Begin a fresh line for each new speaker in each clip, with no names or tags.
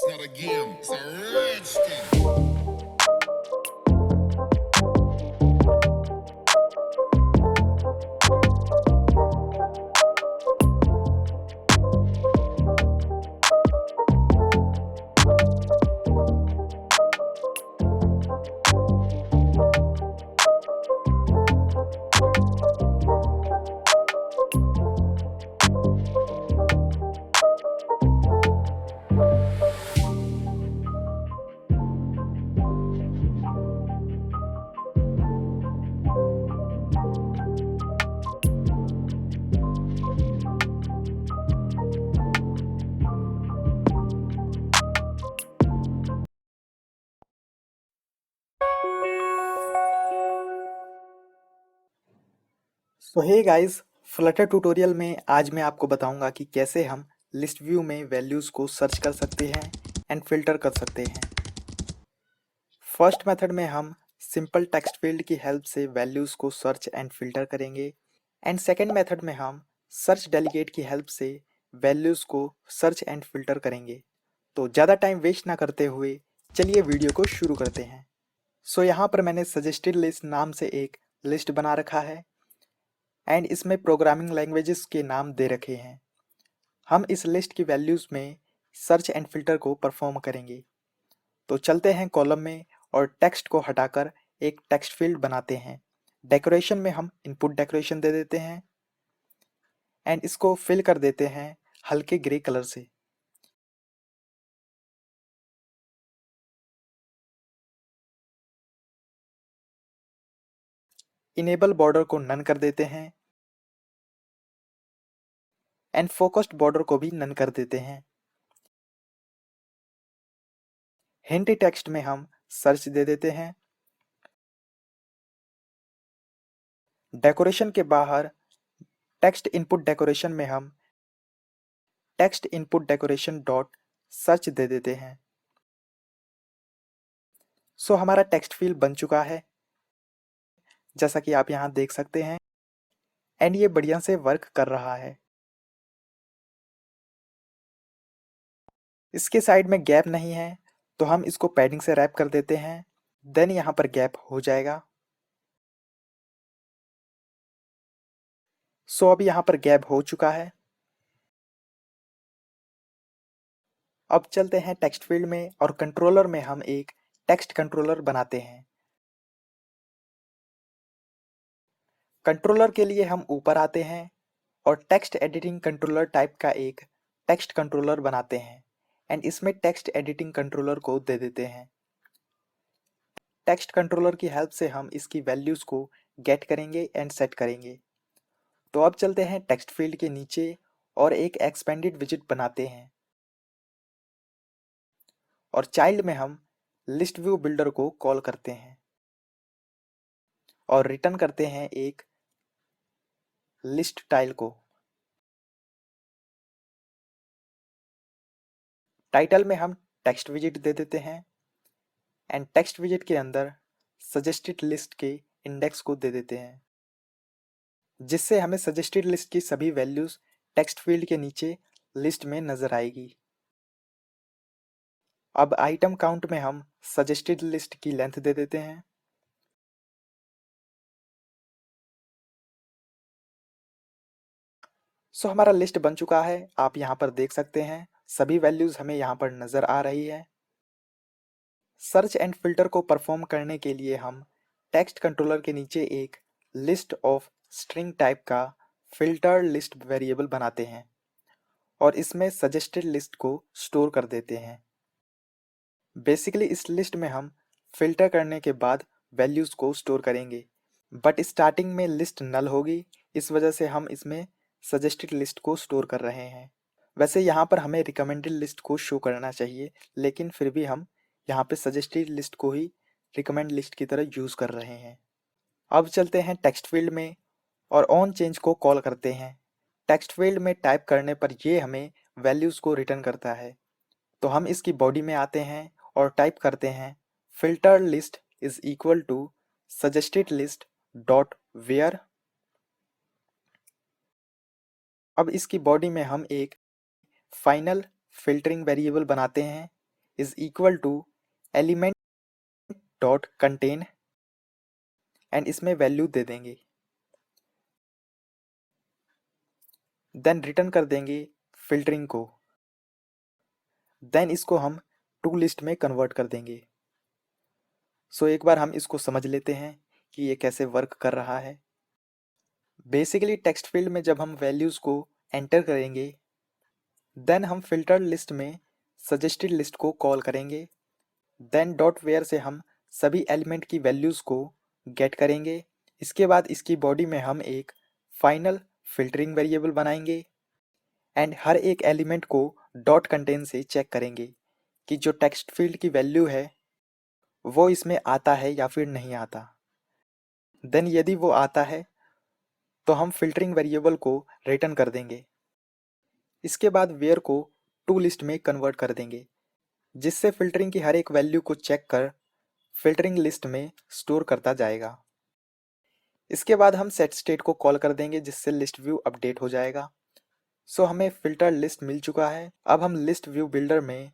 not a game, it's a rich thing.
So hey guys, flutter tutorial में आज मैं आपको बताऊंगा कि कैसे हम लिस्ट व्यू में वैल्यूज़ को सर्च कर सकते हैं एंड फिल्टर कर सकते हैं। फर्स्ट मेथड में हम सिंपल टेक्स्ट फील्ड की हेल्प से वैल्यूज़ को सर्च एंड फिल्टर करेंगे एंड सेकंड मेथड में हम सर्च डेलीगेट की हेल्प से वैल्यूज़ को सर्च एंड फिल्टर करेंगे। तो ज़्यादा टाइम वेस्ट ना करते हुए चलिए वीडियो को शुरू करते हैं। सो यहाँ पर मैंने सजेस्टेड लिस्ट नाम से एक लिस्ट बना रखा है एंड इसमें प्रोग्रामिंग लैंग्वेजेस के नाम दे रखे हैं। हम इस लिस्ट की वैल्यूज़ में सर्च एंड फिल्टर को परफॉर्म करेंगे। तो चलते हैं कॉलम में और टेक्स्ट को हटाकर एक टेक्स्ट फील्ड बनाते हैं। डेकोरेशन में हम इनपुट डेकोरेशन दे देते हैं एंड इसको फिल कर देते हैं हल्के ग्रे कलर से। इनेबल बॉर्डर को नन कर देते हैं एंड फोकस्ड बॉर्डर को भी नन कर देते हैं। हिंट टेक्स्ट में हम सर्च दे देते हैं। डेकोरेशन के बाहर टेक्स्ट इनपुट डेकोरेशन में हम text input decoration dot search दे देते हैं। सो हमारा टेक्स्ट फील्ड बन चुका है, जैसा कि आप यहाँ देख सकते हैं एंड ये बढ़िया से वर्क कर रहा है। इसके साइड में गैप नहीं है तो हम इसको पैडिंग से रैप कर देते हैं, देन यहाँ पर गैप हो जाएगा। सो अब यहाँ पर गैप हो चुका है। अब चलते हैं टेक्स्ट फील्ड में और कंट्रोलर में हम एक टेक्स्ट कंट्रोलर बनाते हैं। कंट्रोलर के लिए हम ऊपर आते हैं और टेक्स्ट एडिटिंग कंट्रोलर टाइप का एक टेक्स्ट कंट्रोलर बनाते हैं एंड इसमें टेक्स्ट एडिटिंग कंट्रोलर को दे देते हैं। टेक्स्ट कंट्रोलर की हेल्प से हम इसकी वैल्यूज़ को गेट करेंगे एंड सेट करेंगे। तो अब चलते हैं टेक्स्ट फील्ड के नीचे और एक एक्सपेंडेड विजिट बनाते हैं और चाइल्ड में हम लिस्ट व्यू बिल्डर को कॉल करते हैं और रिटर्न करते हैं एक लिस्ट टाइल को। टाइटल में हम टेक्स्ट विजिट दे देते हैं एंड टेक्स्ट विजिट के अंदर सजेस्टेड लिस्ट के इंडेक्स को दे देते हैं, जिससे हमें सजेस्टेड लिस्ट की सभी वैल्यूज टेक्स्ट फील्ड के नीचे लिस्ट में नजर आएगी। अब आइटम काउंट में हम सजेस्टेड लिस्ट की लेंथ दे देते हैं। सो हमारा लिस्ट बन चुका है, आप यहाँ पर देख सकते हैं सभी वैल्यूज हमें यहाँ पर नजर आ रही है। सर्च एंड फिल्टर को परफॉर्म करने के लिए हम टेक्स्ट कंट्रोलर के नीचे एक लिस्ट ऑफ स्ट्रिंग टाइप का फिल्टर लिस्ट वेरिएबल बनाते हैं और इसमें सजेस्टेड लिस्ट को स्टोर कर देते हैं। बेसिकली इस लिस्ट में हम फिल्टर करने के बाद वैल्यूज को स्टोर करेंगे, बट स्टार्टिंग में लिस्ट नल होगी, इस वजह से हम इसमें सजेस्टेड लिस्ट को स्टोर कर रहे हैं। वैसे यहाँ पर हमें रिकमेंडेड लिस्ट को शो करना चाहिए, लेकिन फिर भी हम यहाँ पे सजेस्टेड लिस्ट को ही रिकमेंड लिस्ट की तरह यूज़ कर रहे हैं। अब चलते हैं टेक्स्ट फील्ड में और ऑन चेंज को कॉल करते हैं। टेक्स्ट फील्ड में टाइप करने पर ये हमें वैल्यूज़ को रिटर्न करता है। तो हम इसकी बॉडी में आते हैं और टाइप करते हैं filter list is equal to suggested list dot where. अब इसकी बॉडी में हम एक फाइनल फिल्टरिंग वेरिएबल बनाते हैं is equal to element dot contain and इसमें वैल्यू दे देंगे। देन रिटर्न कर देंगे फिल्टरिंग को। देन इसको हम टू लिस्ट में कन्वर्ट कर देंगे। सो एक बार हम इसको समझ लेते हैं कि ये कैसे वर्क कर रहा है। बेसिकली टेक्स्ट फील्ड में जब हम वैल्यूज़ को एंटर करेंगे देन हम फिल्टर लिस्ट में सजेस्टेड लिस्ट को कॉल करेंगे। देन डॉट वेयर से हम सभी एलिमेंट की वैल्यूज़ को गेट करेंगे। इसके बाद इसकी बॉडी में हम एक फाइनल फिल्टरिंग वेरिएबल बनाएंगे एंड हर एक एलिमेंट को डॉट कंटेन से चेक करेंगे कि जो टेक्स्ट फील्ड की वैल्यू है वो इसमें आता है या फिर नहीं आता। देन यदि वो आता है तो हम फिल्टरिंग वेरिएबल को रिटर्न कर देंगे। इसके बाद वेयर को टू लिस्ट में कन्वर्ट कर देंगे जिससे फिल्टरिंग की हर एक वैल्यू को चेक कर फिल्टरिंग लिस्ट में स्टोर करता जाएगा। इसके बाद हम सेट स्टेट को कॉल कर देंगे जिससे लिस्ट व्यू अपडेट हो जाएगा। सो हमें फिल्टर लिस्ट मिल चुका है। अब हम लिस्ट व्यू बिल्डर में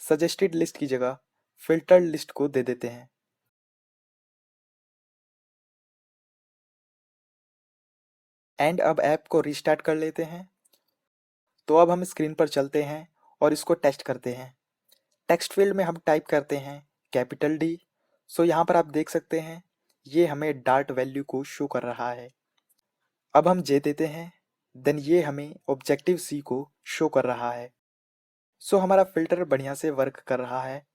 सजेस्टेड लिस्ट की जगह फिल्टर लिस्ट को दे देते हैं। एंड अब ऐप को रीस्टार्ट कर लेते हैं। तो अब हम स्क्रीन पर चलते हैं और इसको टेस्ट करते हैं। टेक्स्ट फील्ड में हम टाइप करते हैं कैपिटल डी। सो यहाँ पर आप देख सकते हैं ये हमें डार्ट वैल्यू को शो कर रहा है। अब हम जे देते हैं देन ये हमें ऑब्जेक्टिव सी को शो कर रहा है। सो हमारा फिल्टर बढ़िया से वर्क कर रहा है।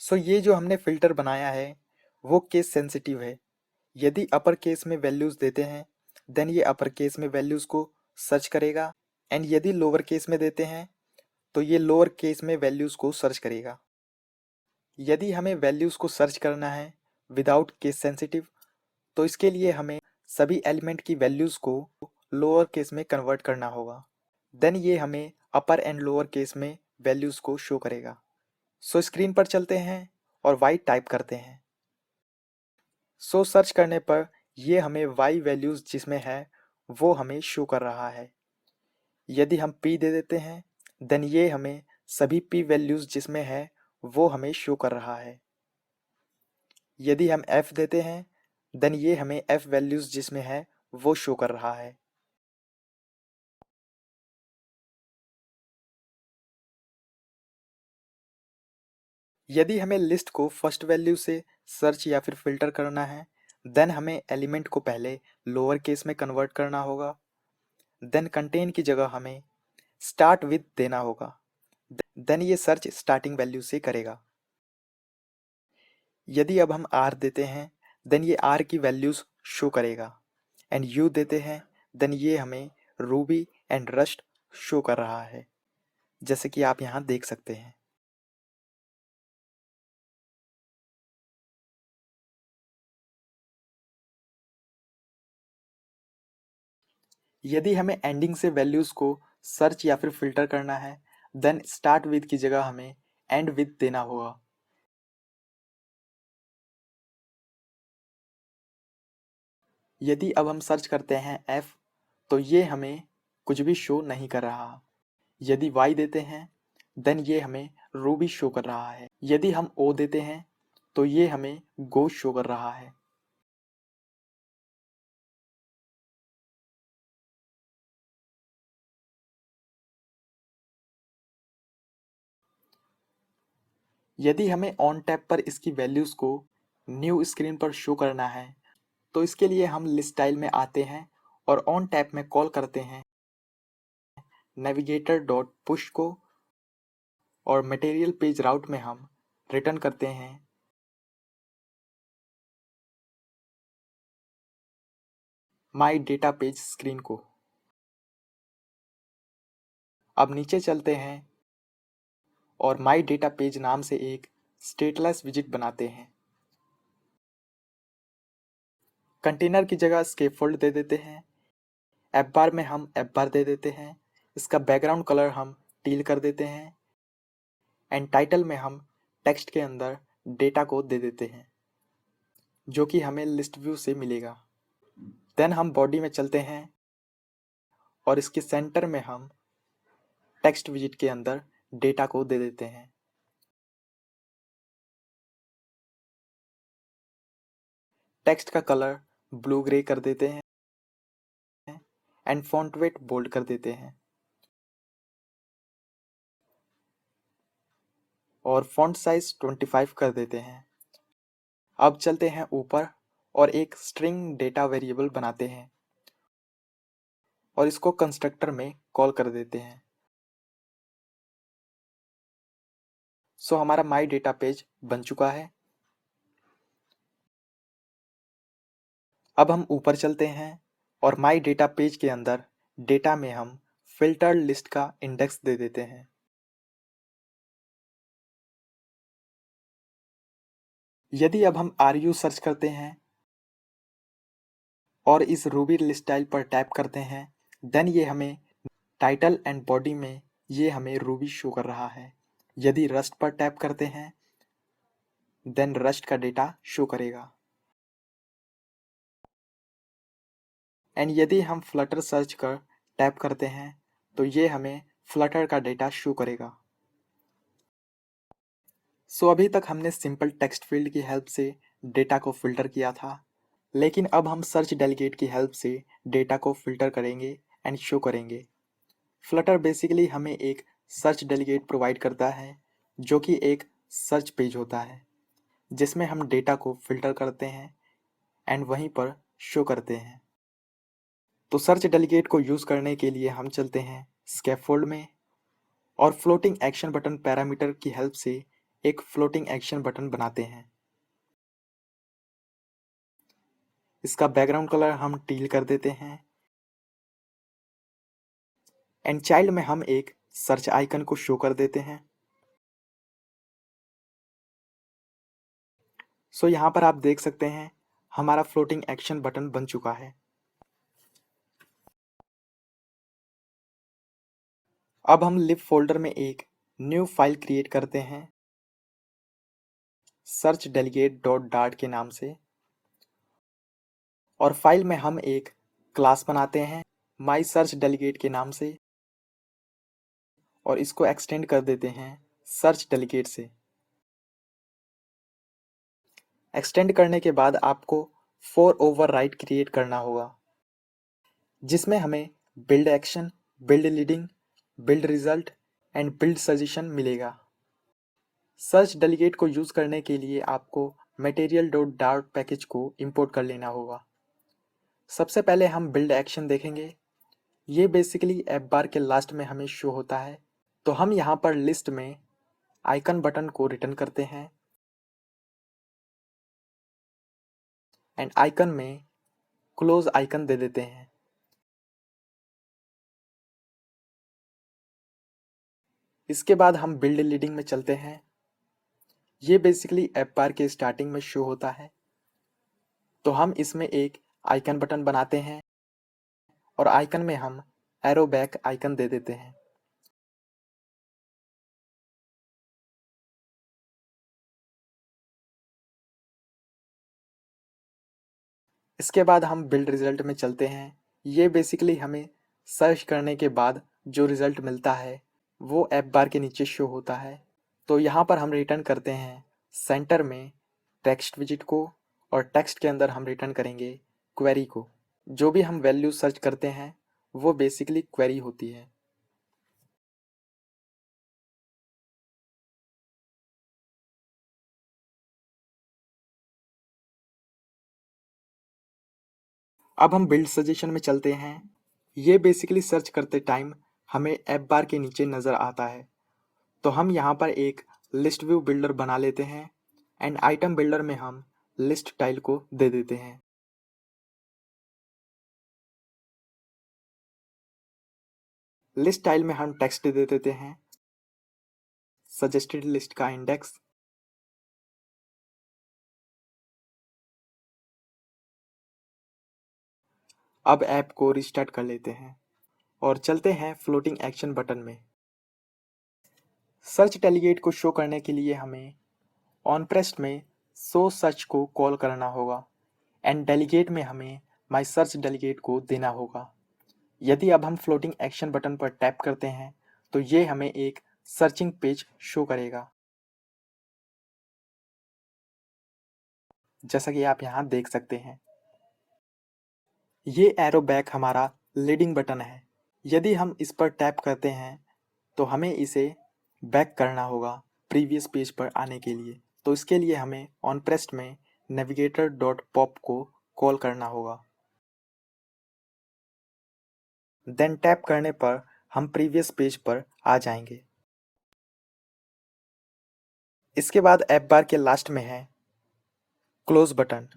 सो ये जो हमने फिल्टर बनाया है वो केस सेंसिटिव है। यदि अपर केस में वैल्यूज़ देते हैं देन ये अपर केस में वैल्यूज़ को सर्च करेगा एंड यदि लोअर केस में देते हैं तो ये लोअर केस में वैल्यूज़ को सर्च करेगा। यदि हमें वैल्यूज़ को सर्च करना है विदाउट केस सेंसिटिव तो इसके लिए हमें सभी एलिमेंट की वैल्यूज़ को लोअर केस में कन्वर्ट करना होगा। देन ये हमें अपर एंड लोअर केस में वैल्यूज़ को शो करेगा। सो स्क्रीन पर चलते हैं और y टाइप करते हैं। सो सर्च करने पर ये हमें y वैल्यूज़ जिसमें है वो हमें शो कर रहा है। यदि हम p दे देते हैं देन ये हमें सभी p वैल्यूज़ जिसमें है वो हमें शो कर रहा है। यदि हम f देते हैं देन ये हमें f वैल्यूज़ जिसमें है वो शो कर रहा है। यदि हमें लिस्ट को फर्स्ट वैल्यू से सर्च या फिर फिल्टर करना है देन हमें एलिमेंट को पहले लोअर केस में कन्वर्ट करना होगा। देन कंटेन की जगह हमें स्टार्ट विद देना होगा। देन ये सर्च स्टार्टिंग वैल्यू से करेगा। यदि अब हम r देते हैं देन ये r की वैल्यूज़ शो करेगा एंड u देते हैं देन ये हमें रूबी एंड रस्ट शो कर रहा है जैसे कि आप यहाँ देख सकते हैं। यदि हमें एंडिंग से वैल्यूज़ को सर्च या फिर फिल्टर करना है देन स्टार्ट विद की जगह हमें एंड विद देना होगा। यदि अब हम सर्च करते हैं f तो ये हमें कुछ भी शो नहीं कर रहा। यदि y देते हैं देन ये हमें रूबी शो कर रहा है। यदि हम o देते हैं तो ये हमें गो शो कर रहा है। यदि हमें ऑन टैब पर इसकी वैल्यूज़ को न्यू स्क्रीन पर शो करना है तो इसके लिए हम लिस्ट स्टाइल में आते हैं और ऑन टैब में कॉल करते हैं नेविगेटर डॉट पुश को और मटेरियल पेज राउट में हम रिटर्न करते हैं माई डेटा पेज स्क्रीन को। अब नीचे चलते हैं और माई डेटा पेज नाम से एक स्टेटलेस विजिट बनाते हैं। कंटेनर की जगह स्केपफोल्ड दे देते हैं। ऐप बार में हम ऐप बार दे देते हैं। इसका बैकग्राउंड कलर हम टील कर देते हैं एंड टाइटल में हम टेक्स्ट के अंदर डेटा को दे देते हैं जो कि हमें लिस्ट व्यू से मिलेगा। देन हम बॉडी में चलते हैं और इसके सेंटर में हम टेक्स्ट विजिट के अंदर डेटा को दे देते हैं। टेक्स्ट का कलर ब्लू ग्रे कर देते हैं एंड फॉन्ट वेट बोल्ड कर देते हैं और फॉन्ट साइज 25 कर देते हैं। अब चलते हैं ऊपर और एक स्ट्रिंग डेटा वेरिएबल बनाते हैं और इसको कंस्ट्रक्टर में कॉल कर देते हैं। सो हमारा माई डेटा पेज बन चुका है। अब हम ऊपर चलते हैं और माई डेटा पेज के अंदर डेटा में हम फिल्टर्ड लिस्ट का इंडेक्स दे देते हैं। यदि अब हम आर सर्च करते हैं और इस रूबी लिस्ट स्टाइल पर टैप करते हैं, देन ये हमें टाइटल एंड बॉडी में ये हमें रूबी शो कर रहा है। यदि रस्ट पर टैप करते हैं देन रस्ट का डेटा शो करेगा। एंड यदि हम फ्लटर सर्च कर टैप करते हैं तो ये हमें फ्लटर का डेटा शो करेगा। सो अभी तक हमने सिंपल टेक्स्ट फील्ड की हेल्प से डेटा को फिल्टर किया था, लेकिन अब हम सर्च डेलीगेट की हेल्प से डेटा को फिल्टर करेंगे एंड शो करेंगे। फ्लटर बेसिकली हमें एक सर्च डेलीगेट प्रोवाइड करता है जो कि एक सर्च पेज होता है जिसमें हम डेटा को फिल्टर करते हैं एंड वहीं पर शो करते हैं। तो सर्च डेलीगेट को यूज़ करने के लिए हम चलते हैं स्कैफोल्ड में और फ्लोटिंग एक्शन बटन पैरामीटर की हेल्प से एक फ्लोटिंग एक्शन बटन बनाते हैं। इसका बैकग्राउंड कलर हम टील कर देते हैं एंड चाइल्ड में हम एक सर्च आइकन को शो कर देते हैं। सो यहाँ पर आप देख सकते हैं हमारा फ्लोटिंग एक्शन बटन बन चुका है। अब हम लिब फोल्डर में एक न्यू फाइल क्रिएट करते हैं सर्च डेलीगेट डॉट डार्ट के नाम से और फाइल में हम एक क्लास बनाते हैं माई सर्च डेलीगेट के नाम से और इसको एक्सटेंड कर देते हैं सर्च डेलीगेट से। एक्सटेंड करने के बाद आपको फॉर ओवरराइट क्रिएट करना होगा जिसमें हमें build action, build leading, build result and build suggestion मिलेगा। सर्च डेलीगेट को यूज़ करने के लिए आपको मटेरियल डॉट डार्ट पैकेज को इंपोर्ट कर लेना होगा। सबसे पहले हम बिल्ड एक्शन देखेंगे। ये बेसिकली ऐप बार के लास्ट में हमें शो होता है। तो हम यहाँ पर लिस्ट में आइकन बटन को रिटर्न करते हैं एंड आइकन में क्लोज आइकन दे देते हैं। इसके बाद हम बिल्ड लीडिंग में चलते हैं। ये बेसिकली ऐप बार के स्टार्टिंग में शो होता है। तो हम इसमें एक आइकन बटन बनाते हैं और आइकन में हम एरो बैक आइकन दे देते हैं। इसके बाद हम बिल्ड रिजल्ट में चलते हैं। ये बेसिकली हमें सर्च करने के बाद जो रिजल्ट मिलता है वो ऐप बार के नीचे शो होता है। तो यहाँ पर हम रिटर्न करते हैं सेंटर में टेक्स्ट विजिट को और टेक्स्ट के अंदर हम रिटर्न करेंगे क्वेरी को। जो भी हम वैल्यू सर्च करते हैं वो बेसिकली क्वेरी होती है। अब हम बिल्ड सजेशन में चलते हैं। ये बेसिकली सर्च करते टाइम हमें ऐप बार के नीचे नज़र आता है। तो हम यहाँ पर एक लिस्ट व्यू बिल्डर बना लेते हैं एंड आइटम बिल्डर में हम लिस्ट टाइल को दे देते हैं। लिस्ट टाइल में हम टेक्स्ट दे देते हैं सजेस्टेड लिस्ट का इंडेक्स। अब ऐप को रिस्टार्ट कर लेते हैं और चलते हैं फ्लोटिंग एक्शन बटन में। सर्च डेलीगेट को शो करने के लिए हमें ऑन प्रेस्ट में शो सर्च को कॉल करना होगा एंड डेलीगेट में हमें माई सर्च डेलीगेट को देना होगा। यदि अब हम फ्लोटिंग एक्शन बटन पर टैप करते हैं तो ये हमें एक सर्चिंग पेज शो करेगा जैसा कि आप यहाँ देख सकते हैं। ये एरो बैक हमारा लीडिंग बटन है। यदि हम इस पर टैप करते हैं तो हमें इसे बैक करना होगा प्रीवियस पेज पर आने के लिए। तो इसके लिए हमें ऑन प्रेस्ड में नेविगेटर डॉट पॉप को कॉल करना होगा। देन टैप करने पर हम प्रीवियस पेज पर आ जाएंगे। इसके बाद ऐप बार के लास्ट में है क्लोज बटन।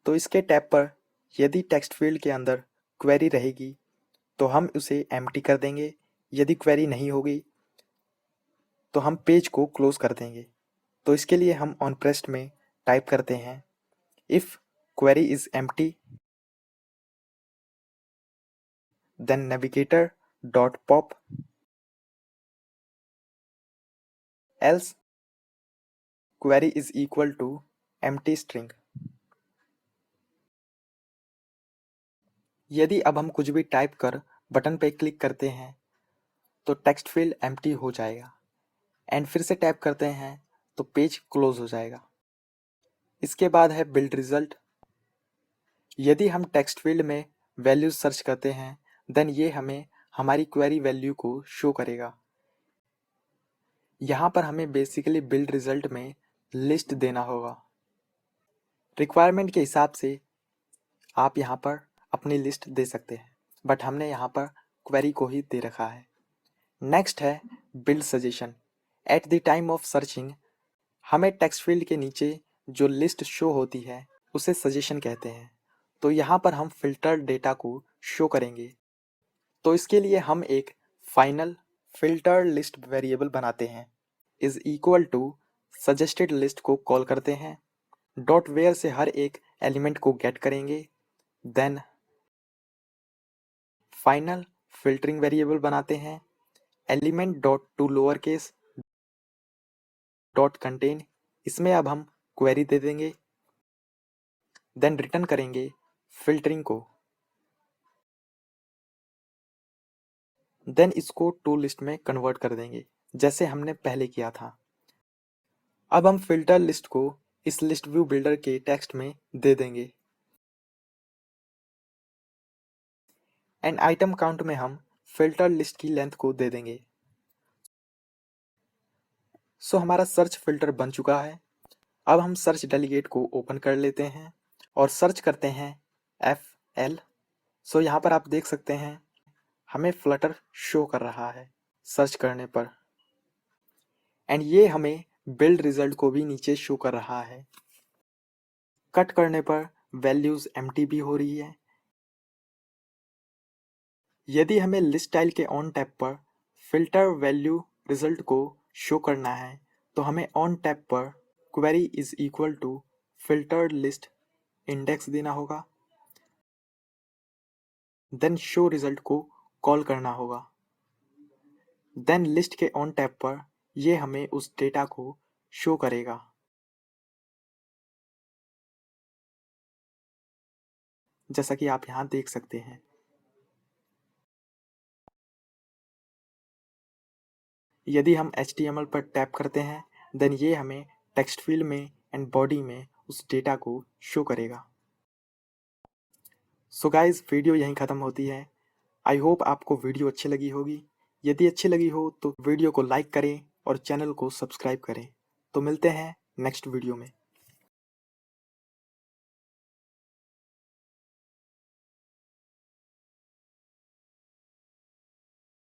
तो इसके टैप पर यदि टेक्स्ट फील्ड के अंदर क्वेरी रहेगी तो हम उसे एम्प्टी कर देंगे। यदि क्वेरी नहीं होगी तो हम पेज को क्लोज कर देंगे। तो इसके लिए हम ऑन प्रेस्ड में टाइप करते हैं if query is empty then navigator dot pop else query is equal to empty string. यदि अब हम कुछ भी टाइप कर बटन पे क्लिक करते हैं तो टेक्स्ट फील्ड एम्प्टी हो जाएगा एंड फिर से टैप करते हैं तो पेज क्लोज हो जाएगा। इसके बाद है बिल्ड रिजल्ट। यदि हम टेक्स्ट फील्ड में वैल्यूज सर्च करते हैं देन ये हमें हमारी क्वेरी वैल्यू को शो करेगा। यहाँ पर हमें बेसिकली बिल्ड रिजल्ट में लिस्ट देना होगा। रिक्वायरमेंट के हिसाब से आप यहाँ पर अपनी लिस्ट दे सकते हैं, बट हमने यहाँ पर क्वेरी को ही दे रखा है। नेक्स्ट है build suggestion. At the time of searching हमें टेक्स्ट फील्ड के नीचे जो लिस्ट शो होती है उसे सजेशन कहते हैं। तो यहाँ पर हम फिल्टर डेटा को शो करेंगे। तो इसके लिए हम एक फाइनल फिल्टर लिस्ट वेरिएबल बनाते हैं is equal to suggested list को कॉल करते हैं। डॉट वेयर से हर एक एलिमेंट को गेट करेंगे। देन फाइनल फिल्टरिंग वेरिएबल बनाते हैं element dot to lower case dot contain. इसमें अब हम क्वेरी दे देंगे। देन रिटर्न करेंगे फिल्टरिंग को। देन इसको टू लिस्ट में कन्वर्ट कर देंगे जैसे हमने पहले किया था। अब हम फिल्टर लिस्ट को इस लिस्ट व्यू बिल्डर के टेक्स्ट में दे देंगे एंड आइटम काउंट में हम फिल्टर लिस्ट की लेंथ को दे देंगे। सो हमारा सर्च फिल्टर बन चुका है। अब हम सर्च डेलीगेट को ओपन कर लेते हैं और सर्च करते हैं FL। सो यहाँ पर आप देख सकते हैं हमें फ्लटर शो कर रहा है सर्च करने पर एंड ये हमें बिल्ड रिजल्ट को भी नीचे शो कर रहा है। कट करने पर वैल्यूज एम्प्टी भी हो रही है। यदि हमें लिस्ट स्टाइल के ऑन टैब पर फिल्टर वैल्यू रिजल्ट को शो करना है तो हमें ऑन टैब पर query is equal to filtered list index देना होगा। देन शो रिजल्ट को कॉल करना होगा। देन लिस्ट के ऑन टैब पर ये हमें उस डेटा को शो करेगा। जैसा कि आप यहाँ देख सकते हैं। यदि हम HTML पर टैप करते हैं देन ये हमें टेक्स्ट फील्ड में एंड बॉडी में उस डेटा को शो करेगा। सो गाइज वीडियो यहीं ख़त्म होती है। आई होप आपको वीडियो अच्छी लगी होगी। यदि अच्छी लगी हो तो वीडियो को लाइक करें और चैनल को सब्सक्राइब करें। तो मिलते हैं नेक्स्ट वीडियो में।